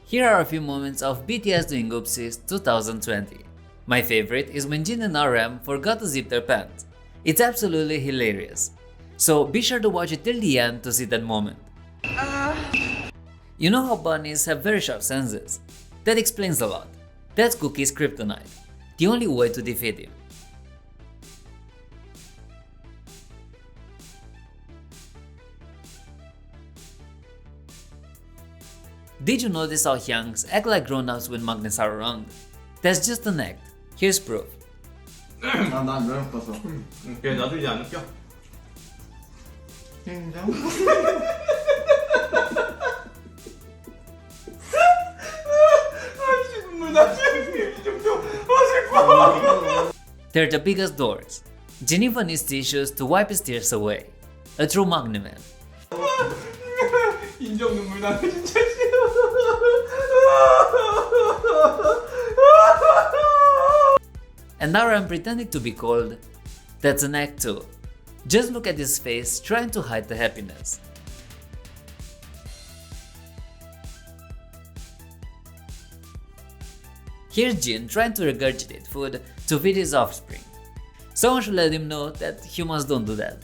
Here are a few moments of BTS doing oopsies 2020. My favorite is when Jin and RM forgot to zip their pants. It's absolutely hilarious. So be sure to watch it till the end to see that moment. You know how bunnies have very sharp senses? That explains a lot. That's Cookie's kryptonite. The only way to defeat him. Did you notice how Hyungs act like grown-ups when magnets are around? That's just an act. Here's proof. 나안 배고팠어. 그래 나도 이제 안 느껴. 긴장? 아씨 눈물 나지? 이 정도. 슬퍼. They're the biggest dorks. Jin even needs tissues to wipe his tears away. A true magnet man. 인정 눈물 나네 진짜 싫어. And now I'm pretending to be cold. That's an act too. Just look at his face trying to hide the happiness. Here's Jin trying to regurgitate food to feed his offspring. Someone should let him know that humans don't do that.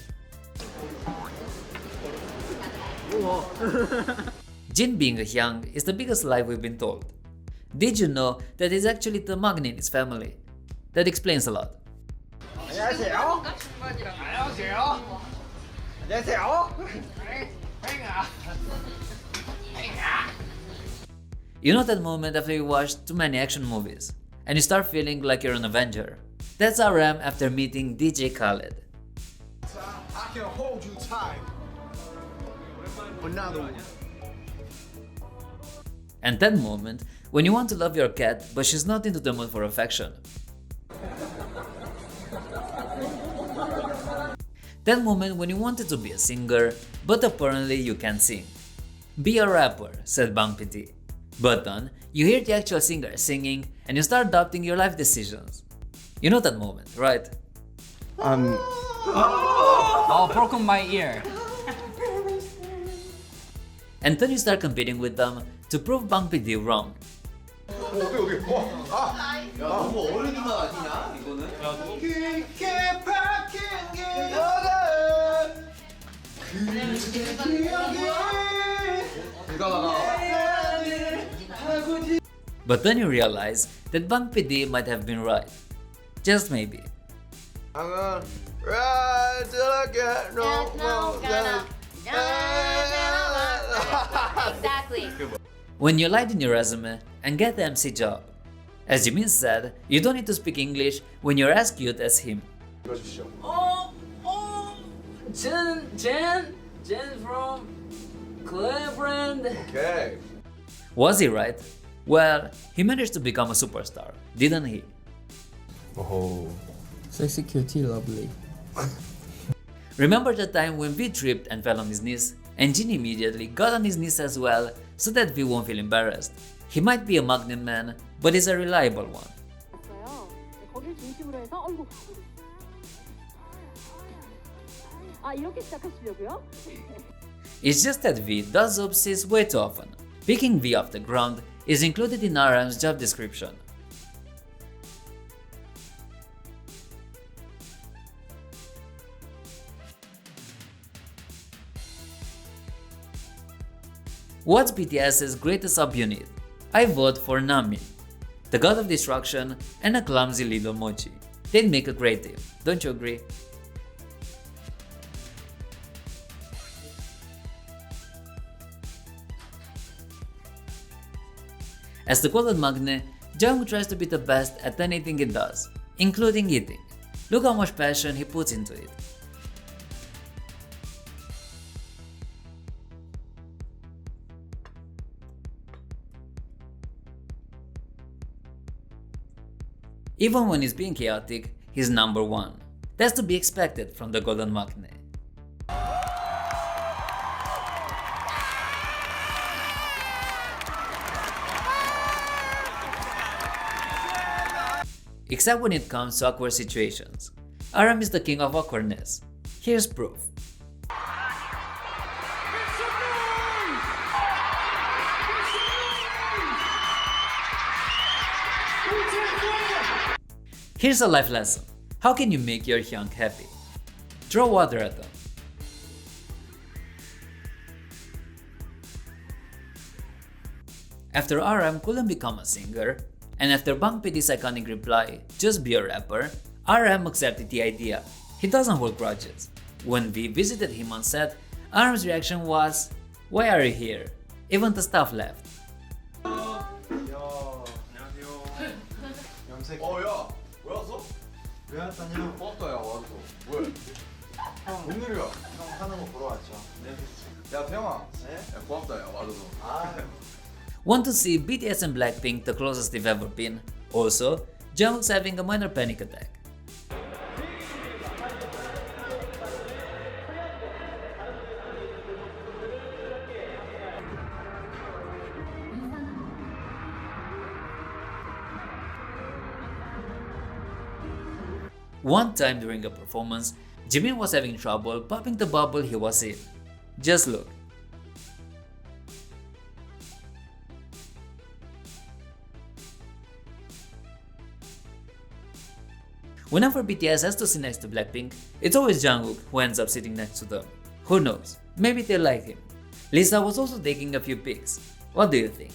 Jin being a Hyung is the biggest lie we've been told. Did you know that he's actually the magnet in his family? That explains a lot. 안녕하세요. 안녕하세요. You know that moment after you watch too many action movies and you start feeling like you're an Avenger? That's RM after meeting DJ Khaled. I can hold you tight. Another one. And that moment when you want to love your cat but she's not into the mood for affection. That moment when you wanted to be a singer but apparently you can't sing. Be a rapper, said Bang PT. But then you hear the actual singer singing and you start doubting your life decisions. You know that moment, right? Oh, broken my ear. And then you start competing with them to prove Bang PT wrong. 어떻게 야 너무 어른이만 아니냐 이거는? 깊게 박힌 기억은 But then you realize that Bang PD might have been right. Just maybe. I'm gonna ride till I get no more. Exactly. When you lied in your resume and get the MC job. As Jimin said, you don't need to speak English when you're as cute as him. Jen from Cleveland. Okay. Was he right? Well, he managed to become a superstar, didn't he? Oh, sexy cutie lovely. Remember the time when V tripped and fell on his knees? And Jin immediately got on his knees as well so that V won't feel embarrassed. He might be a magnet man, but he's a reliable one. 거길 중심으로 해서 어이구. 아 이렇게 시작하시려고요? It's just that V does oopsies way too often. Picking V off the ground is included in RM's job description. What's BTS's greatest subunit? I vote for Namin, the god of destruction and a clumsy little mochi. They'd make a great team, don't you agree? As the golden magnet, Jung tries to be the best at anything he does, including eating. Look how much passion he puts into it. Even when he's being chaotic, he's number one. That's to be expected from the golden magnet. Except when it comes to awkward situations. RM is the king of awkwardness. Here's proof. Here's a life lesson. How can you make your young happy? Throw water at them. After RM couldn't become a singer, and after Bang PD's iconic reply, just be a rapper, RM accepted the idea. He doesn't hold grudges. When V visited him on set, RM's reaction was, "Why are you here?" Even the staff left. 염색. 야, 왜 왔어? 왜 왔다냐? 고맙다야 와서. 왜? 형, 웬일이야? 형 하는 거 보러 왔죠. 네. 야, 태영아. 네? 야, 고맙다야 와줘서. 아. Want to see BTS and Blackpink the closest they've ever been? Also, Jungkook's having a minor panic attack. One time during a performance, Jimin was having trouble popping the bubble he was in. Just look. Whenever BTS has to sit next to Blackpink, it's always Jungkook who ends up sitting next to them. Who knows, maybe they like him. Lisa was also taking a few pics. What do you think?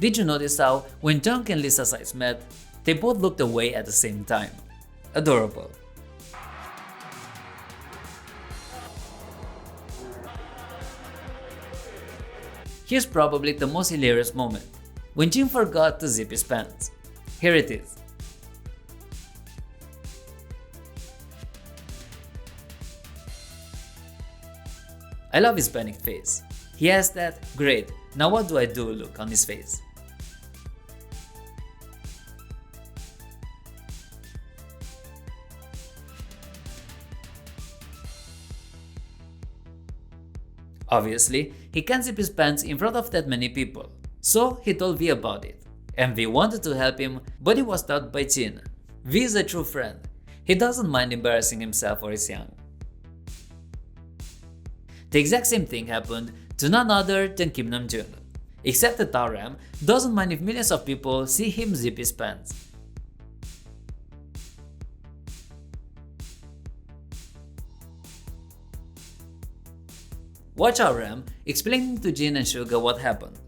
Did you notice how, when Jungkook and Lisa's eyes met, they both looked away at the same time? Adorable. Here's probably the most hilarious moment, when Jin forgot to zip his pants. Here it is. I love his panicked face. He has that "great, now what do I do" look on his face. Obviously, he can't zip his pants in front of that many people, so he told V about it. And V wanted to help him, but he was taught by Jin. V is a true friend. He doesn't mind embarrassing himself or his young. The exact same thing happened to none other than Kim Namjoon, except that RM doesn't mind if millions of people see him zip his pants. Watch RM explaining to Jin and Suga what happened.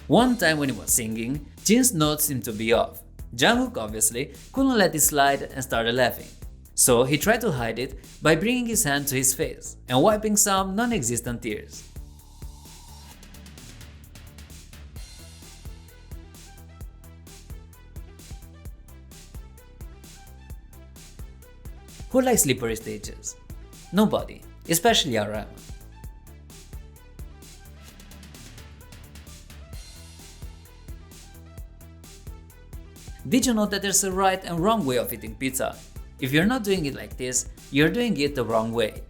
One time when he was singing, Jin's notes seemed to be off. Jungkook obviously couldn't let it slide and started laughing. So he tried to hide it by bringing his hand to his face and wiping some non-existent tears. Who likes slippery stages? Nobody, especially RM. Did you know that there's a right and wrong way of eating pizza? If you're not doing it like this, you're doing it the wrong way.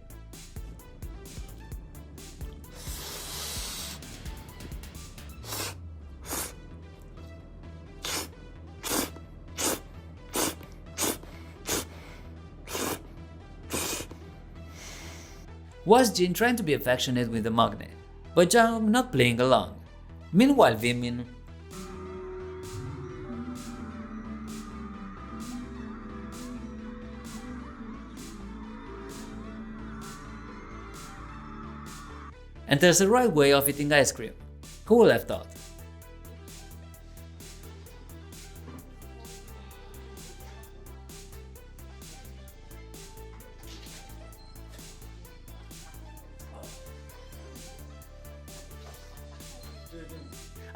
Was Jin trying to be affectionate with the magnet, but Jungkook not playing along? Meanwhile, Vimin and there's a right way of eating ice cream. Who would have thought?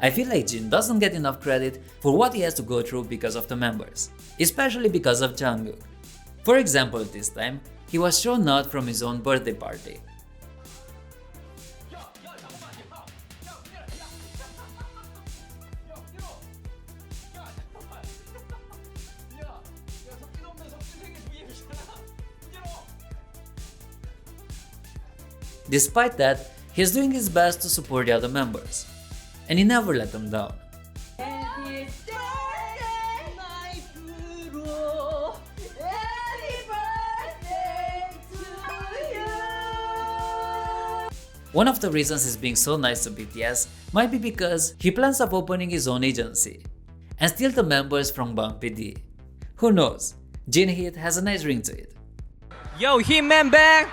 I feel like Jin doesn't get enough credit for what he has to go through because of the members, especially because of Jungkook. For example, this time, he was shown out from his own birthday party. Despite that, He's doing his best to support the other members, and he never let them down. One of the reasons he's being so nice to BTS might be because he plans of opening his own agency and steal the members from Bang PD. Who knows, Jin Hit has a nice ring to it. Yo, Hitman Bang!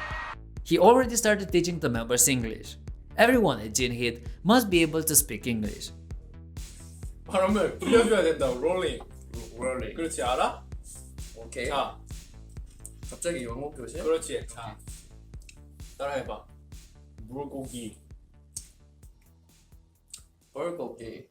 He already started teaching the members English. Everyone at Jin Hit must be able to speak English. 발음을 돌려줘야 된다고. 롤링. 그렇지, 알아? 오케이. 자, 갑자기 영어 교실? 그렇지. 자, 따라해봐. 물고기. 물고기.